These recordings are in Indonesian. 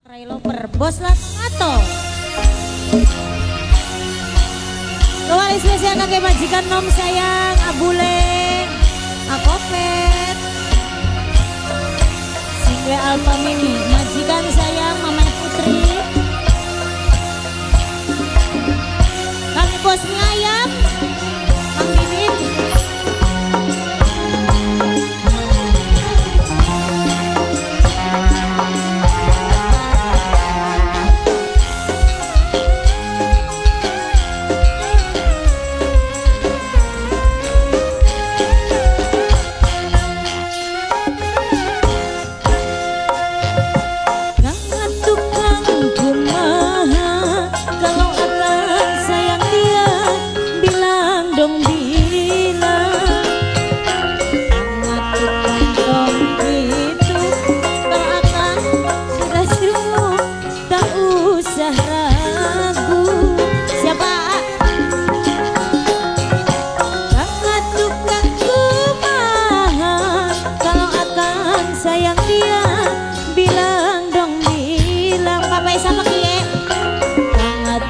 Railover bos Latato. Kembali spesial kakek majikan nom sayang Abule Akopet Singwe Alfa Mini majikan sayang Mama Putri kami bos mie ayam Kang Bibit.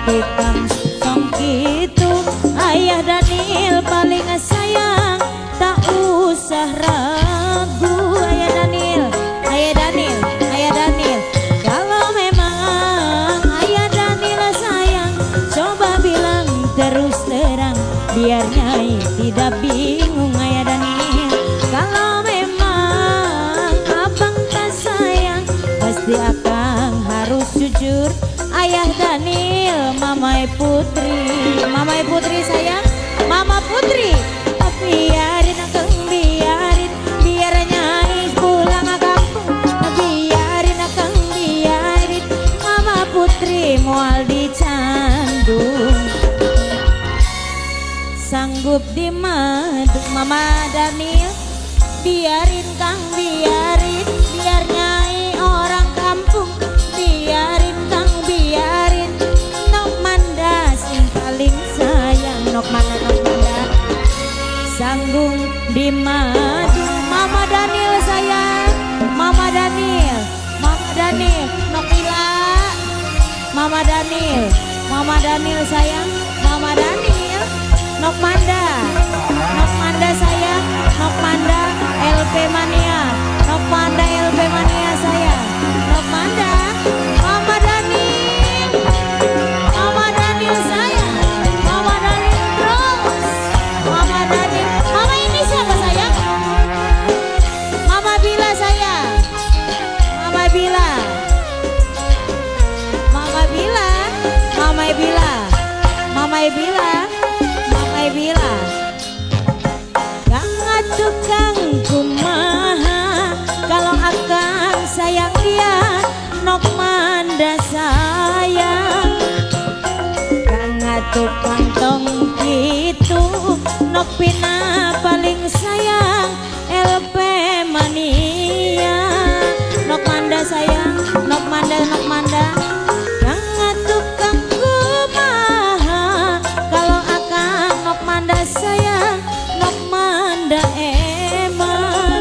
Tukang song gitu Ayah Daniel paling sayang, tak usah ragu. Ayah Daniel, Ayah Daniel, Ayah Daniel, kalau memang Ayah Daniel sayang, coba bilang terus terang biar Nyai tidak bingung. Ayah Daniel, kalau memang abang tak sayang, pasti akan harus jujur. Ayah Daniel, Mamai Putri sayang, Mama Putri, biarin akang biarin, biar Nyai pulang kampung, biarin akang biarin, Mama Putri mual dicandung, sanggup dimadu. Mama Daniel, biarin Kang biarin, biar Nyai orang kampung, biarin Kang biarin, Nok Manda sing paling sayang, Nok Manda sanggung dimadu. Mama Daniel sayang, Mama Daniel, Mama Daniel, Nok Ila, Mama Daniel sayang, Mama Daniel, Nok Manda sayang, Nok Manda LP Mania, Nok Manda LP Mania sayang, Nok Manda, Mama Daniel, Mama Daniel sayang, Mama Daniel terus, Mama Daniel. Mama ini siapa sayang? Mama Bila sayang, Mama Bila, Mama Bila, Mama Bila, Mama Bila, Mama Bila. Jangan tukang kumaha, kalau akan sayang dia, Nok Manda sayang. Jangan tukang tong gitu, Nok Pina paling sayang, LP Mania. Nok Manda sayang, Nok Manda, Nok Manda. Jangan tukang kumaha, kalau akan Nok Manda sayang, Nok Manda eman.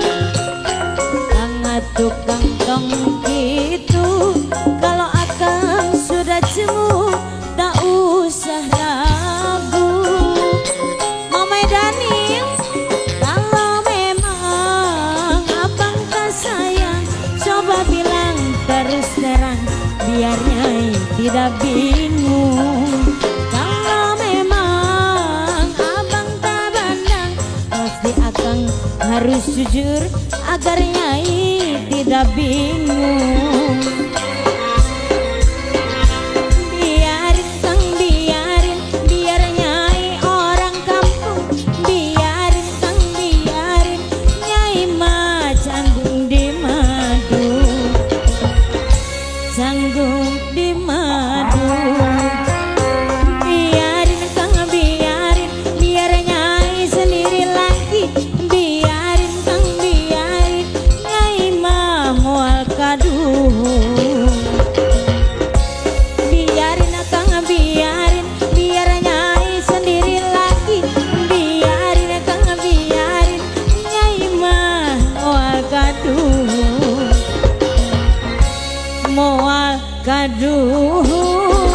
Jangan tukang tong gitu, kalau akan sudah jemu, tak usah ragu. Mama Daniel, kalau memang abang tak sayang, coba bilang terus terang biar Nyai tidak bingung. Kalau memang abang tak pandang, pasti akan harus jujur agar Nyai tidak bingung. Biarin Kang biarin, biar Nyai orang kampung, biarin Kang biarin, Nyai mah canggung dimadu, canggung dimadu. Biarin Kang biarin, biar Nyai sendiri lagi, biarin Kang biarin, Nyai mah mual kaduh. Biarin Kang biarin, biar Nyai sendiri lagi, biarin Kang biarin, Nyai mah mual kaduh, mual kaduh